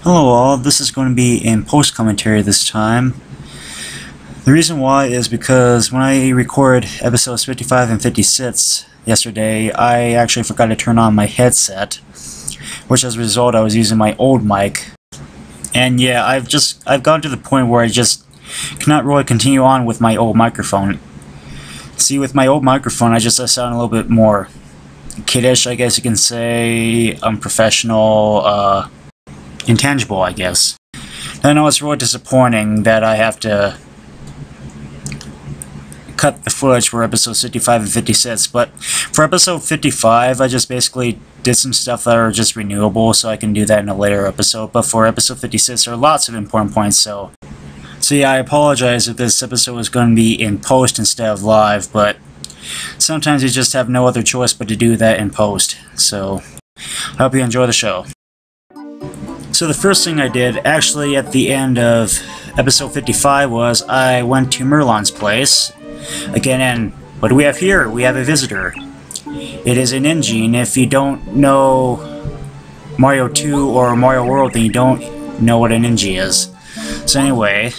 Hello all, this is going to be in post commentary this time. The reason why is because when I recorded episodes 55 and 56 yesterday, I actually forgot to turn on my headset, which as a result I was using my old mic. And yeah, I've gotten to the point where I just cannot really continue on with my old microphone. See, with my old microphone I sound a little bit more kiddish, I guess you can say, unprofessional, intangible, I guess. I know it's really disappointing that I have to cut the footage for episodes 55 and 56, but for episode 55 I just basically did some stuff that are just renewable, so I can do that in a later episode. But for episode 56 there are lots of important points, so yeah, I apologize if this episode is going to be in post instead of live, but sometimes you just have no other choice but to do that in post. So I hope you enjoy the show. So the first thing I did, actually at the end of episode 55, was I went to Merlin's place. Again, and what do we have here? We have a visitor. It is an engine. If you don't know Mario 2 or Mario World, then you don't know what an engine is. So anyway,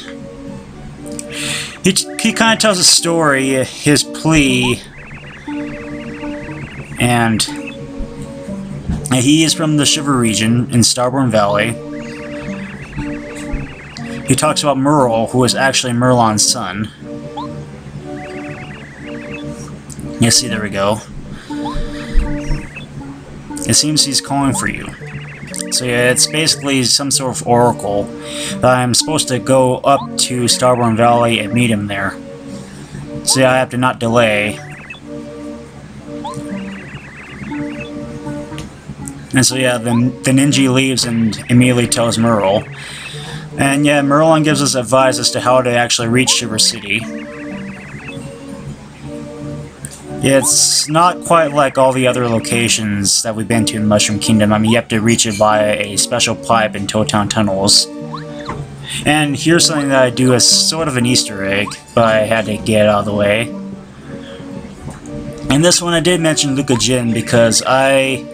he kind of tells a story, his plea, and he is from the Shiver region in Starborn Valley. He talks about Merle, who is actually Merlin's son. You see, there we go. It seems he's calling for you. So yeah, it's basically some sort of oracle that I'm supposed to go up to Starborn Valley and meet him there. So yeah, I have to not delay. And so yeah, then Ninja leaves and immediately tells Merle. And yeah, Merlin gives us advice as to how to actually reach Shiver City. It's not quite like all the other locations that we've been to in Mushroom Kingdom. I mean, you have to reach it via a special pipe in Town tunnels. And here's something that I do as sort of an Easter egg, but I had to get it out of the way. And this one I did mention Luca Jin because I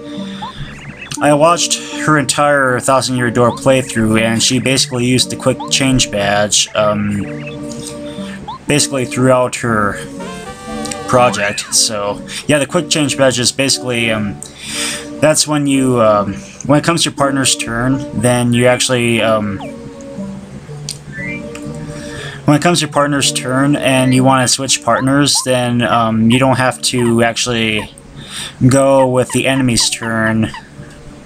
watched her entire 1000 Year Door playthrough, and she basically used the quick change badge basically throughout her project. So yeah, the quick change badge is basically that's when you when it comes to your partner's turn, then you actually when it comes to your partner's turn and you want to switch partners, then you don't have to actually go with the enemy's turn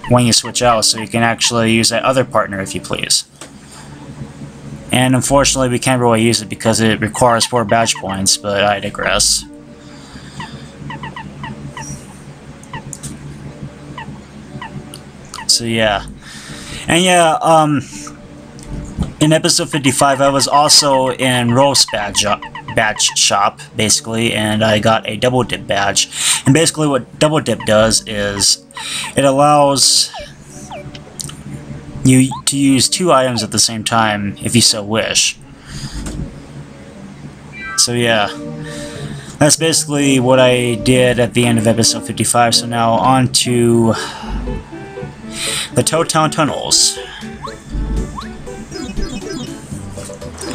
when you switch out, so you can actually use that other partner if you please. And unfortunately we can't really use it because it requires 4 badge points, but I digress. So yeah. And yeah, in episode 55 I was also in Roast badge shop, basically, and I got a double dip badge. And basically what double dip does is it allows you to use 2 items at the same time if you so wish. So yeah, that's basically what I did at the end of episode 55. So now on to the Town tunnels.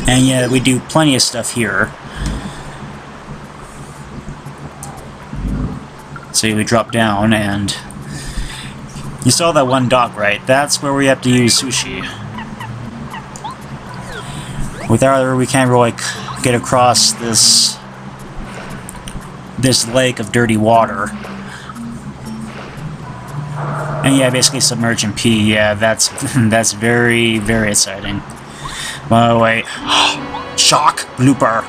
And yeah, we do plenty of stuff here. So we drop down, and you saw that one dock, right? That's where we have to use sushi. Without her, we can't really get across this lake of dirty water. And yeah, basically submerge and pee. Yeah, that's that's very, very exciting. By the way, shock blooper.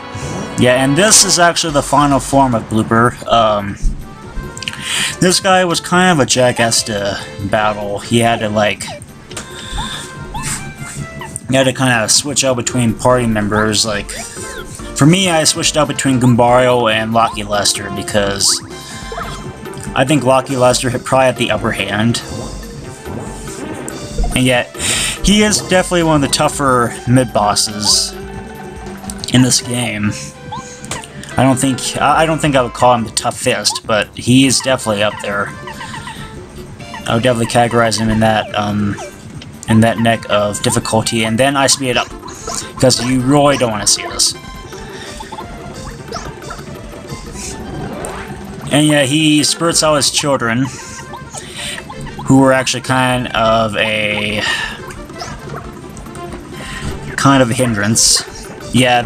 Yeah, and this is actually the final form of blooper. This guy was kind of a jackass to battle. He had to kind of switch out between party members. Like, for me, I switched out between Gumbario and Lucky Lester because I think Lucky Lester probably had the upper hand. And yet, he is definitely one of the tougher mid-bosses in this game. I don't think I would call him the toughest, but he is definitely up there. I would definitely categorize him in that in that neck of difficulty, and then I speed it up, because you really don't want to see this. And yeah, he spurts out his children, who were actually kind of a hindrance. Yeah,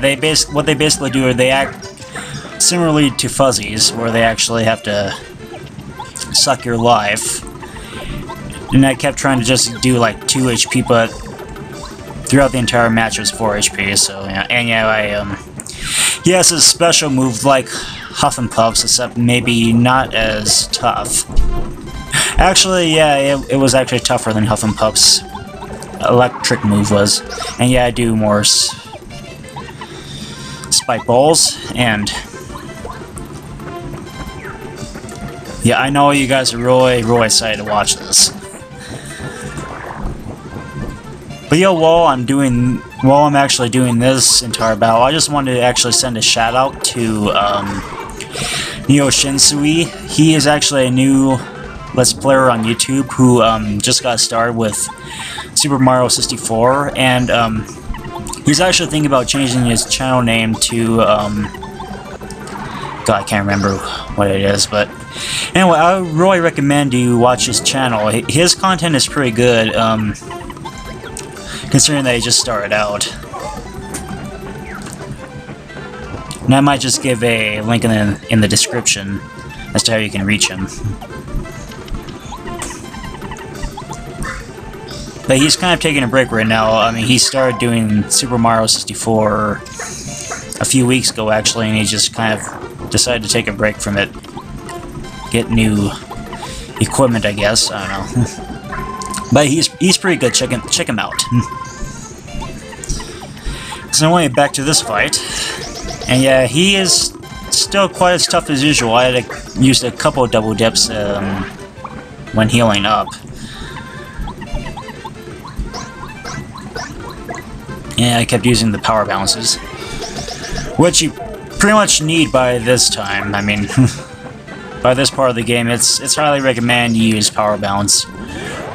what they basically do is they act similarly to fuzzies, where they actually have to suck your life. And I kept trying to just do like 2 HP, but throughout the entire match it was 4 HP. So yeah, and yeah, he has a special move like Huff and Puffs, except maybe not as tough. Actually, yeah, it was actually tougher than Huff and Puffs' electric move was. And yeah, I do more spike balls, and yeah, I know you guys are really excited to watch this. But yeah, while I'm actually doing this entire battle, I just wanted to actually send a shout out to Neoshinzui. He is actually a new Let's Player on YouTube who just got started with Super Mario 64, and he's actually thinking about changing his channel name to God, I can't remember what it is, but anyway, I really recommend you watch his channel. His content is pretty good, considering that he just started out. And I might just give a link in the description as to how you can reach him. But he's kind of taking a break right now. I mean, he started doing Super Mario 64 a few weeks ago, actually, and he just kind of decided to take a break from it. Get new equipment, I guess. I don't know. But he's pretty good. Check him out. So anyway, back to this fight. And yeah, he is still quite as tough as usual. I had used a couple of double dips when healing up. Yeah, I kept using the power bounces, which you pretty much need by this time. I mean, by this part of the game, it's highly recommended you use power bounce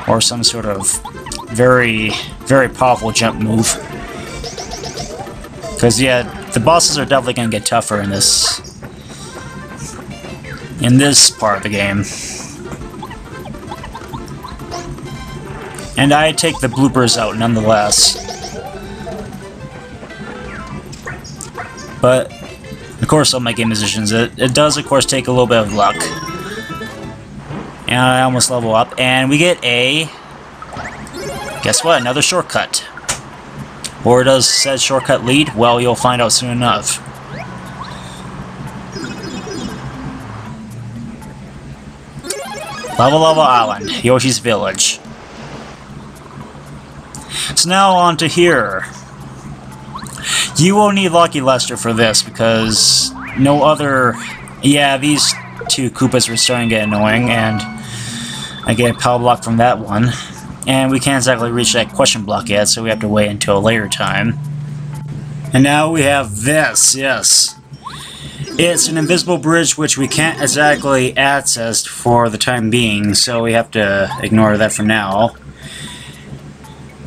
or some sort of very powerful jump move. Because yeah, the bosses are definitely gonna get tougher in this part of the game. And I take the bloopers out nonetheless. But of course, on my game musicians, it does of course take a little bit of luck. And I almost level up, and we get a, guess what, another shortcut. Or does said shortcut lead? Well, you'll find out soon enough. Lava Lava Island, Yoshi's Village. So now on to here. You will need Lucky Lester for this, because no other... Yeah, these two Koopas were starting to get annoying, and I get a power block from that one. And we can't exactly reach that question block yet, so we have to wait until a later time. And now we have this, yes. It's an invisible bridge which we can't exactly access for the time being, so we have to ignore that for now.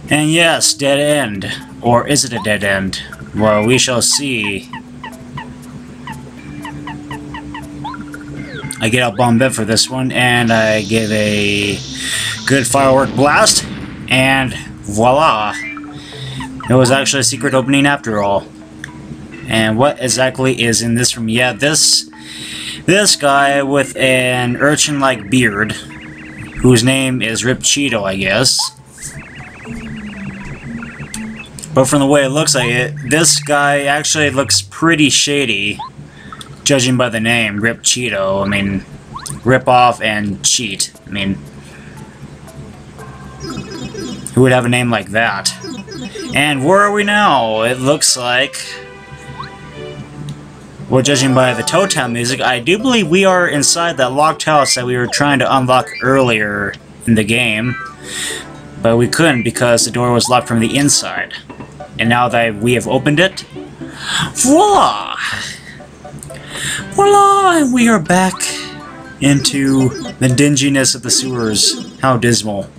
And yes, dead end. Or is it a dead end? Well, we shall see. I get out bomb bed for this one, and I give a good firework blast, and voila! It was actually a secret opening after all. And what exactly is in this room? Yeah, this guy with an urchin-like beard, whose name is Rip Cheeto, I guess. But from the way it looks like it, this guy actually looks pretty shady, judging by the name, Rip Cheeto. I mean, rip off and cheat. I mean, who would have a name like that? And where are we now? It looks like, well, judging by the Toad Town music, I do believe we are inside that locked house that we were trying to unlock earlier in the game. But we couldn't because the door was locked from the inside. And now that we have opened it, voila! Voila! And we are back into the dinginess of the sewers. How dismal.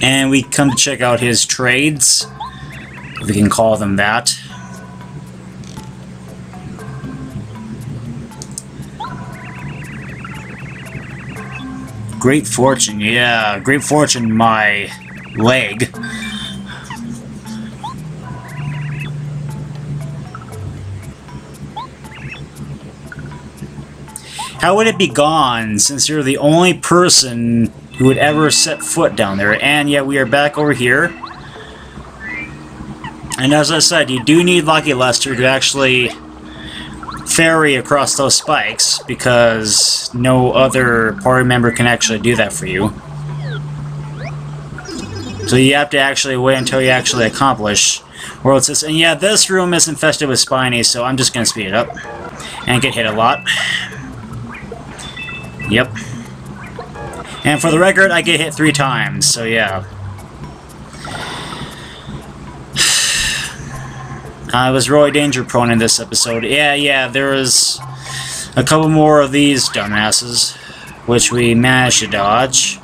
And we come to check out his trades, if we can call them that. Great fortune, yeah, great fortune, my leg. How would it be gone, since you're the only person who would ever set foot down there? And yet we are back over here. And as I said, you do need Lucky Lester to actually ferry across those spikes, because no other party member can actually do that for you. So you have to actually wait until you actually accomplish World System. And yeah, this room is infested with spinies, so I'm just going to speed it up. And get hit a lot. Yep. And for the record, I get hit 3 times, so yeah. I was really danger prone in this episode. Yeah, there was a couple more of these dumbasses, which we managed to dodge.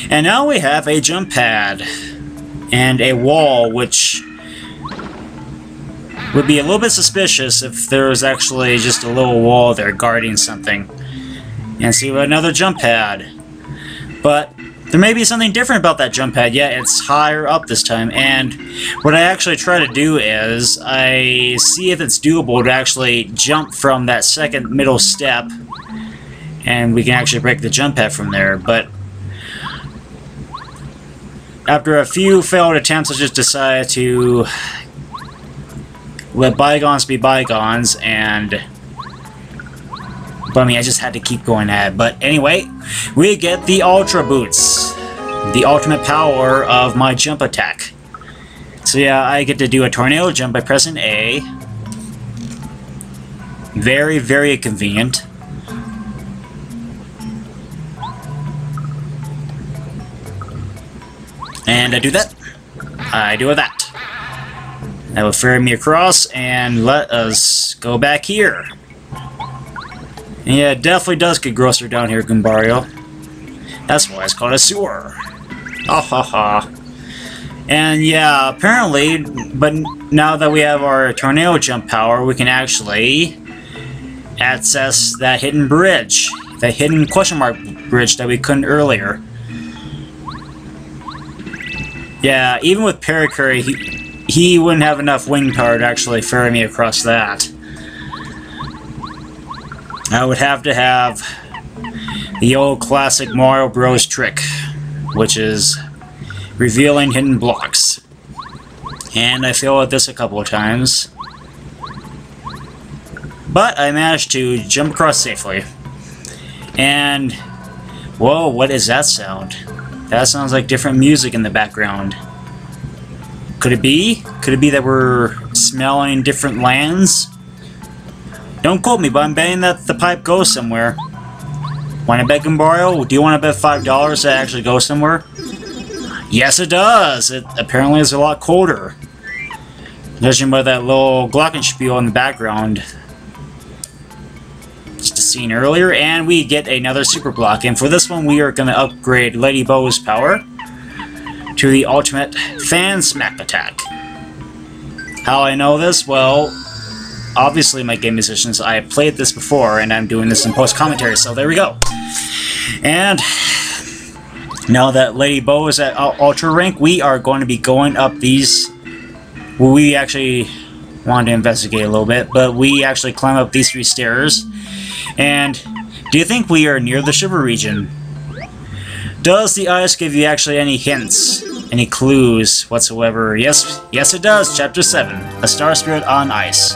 And now we have a jump pad and a wall, which would be a little bit suspicious if there was actually just a little wall there guarding something. And see, another jump pad. But there may be something different about that jump pad. Yeah, it's higher up this time. And what I actually try to do is I see if it's doable to actually jump from that second middle step, and we can actually break the jump pad from there. But after a few failed attempts, I just decided to let bygones be bygones, and but I mean, I just had to keep going at it. But anyway, we get the Ultra Boots, the ultimate power of my jump attack. So yeah, I get to do a tornado jump by pressing A. Very, very convenient. And I do that. I do that. That will ferry me across and let us go back here. Yeah, it definitely does get grosser down here, Goombario. That's why it's called a sewer. Ha ha ha. And yeah, apparently, but now that we have our tornado jump power, we can actually access that hidden bridge. That hidden question mark bridge that we couldn't earlier. Yeah, even with Pericurry, he wouldn't have enough wing power to actually ferry me across that. I would have to have the old classic Mario Bros. Trick, which is revealing hidden blocks. And I failed at this a couple of times. But I managed to jump across safely. And, whoa, what is that sound? That sounds like different music in the background. Could it be? Could it be that we're smelling different lands? Don't quote me, but I'm betting that the pipe goes somewhere. Want to bet, Goombario? Do you want to bet $5 that actually goes somewhere? Yes, it does! It apparently is a lot colder. Judging by that little glockenspiel in the background. Just a scene earlier, and we get another super block. And for this one, we are going to upgrade Lady Bow's power to the ultimate fan smack attack. How I know this? Well, obviously my game musicians, I have played this before, and I'm doing this in post-commentary, so there we go. And now that Lady Bow is at Ultra rank, we are going to be going up these... Well, we actually wanted to investigate a little bit, but we actually climb up these 3 stairs. And do you think we are near the Shiver region? Does the ice give you actually any hints? Any clues whatsoever? Yes, it does. Chapter 7, A Star Spirit on Ice.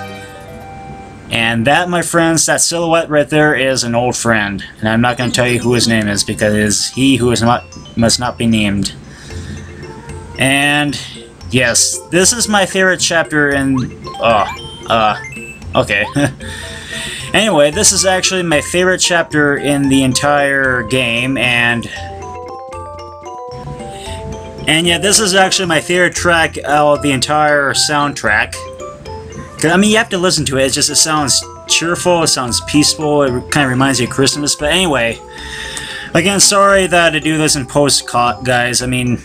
And that, my friends, that silhouette right there is an old friend. And I'm not going to tell you who his name is, because it is he who is must not be named. And yes, this is my favorite chapter in... okay. Anyway, this is actually my favorite chapter in the entire game, and yeah, this is actually my favorite track out of the entire soundtrack. I mean, you have to listen to it. It sounds cheerful, it sounds peaceful, it kind of reminds you of Christmas. But anyway, Again, sorry that I do this in post, guys. I mean,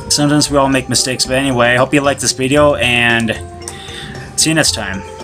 sometimes we all make mistakes, but anyway, I hope you liked this video, and see you next time.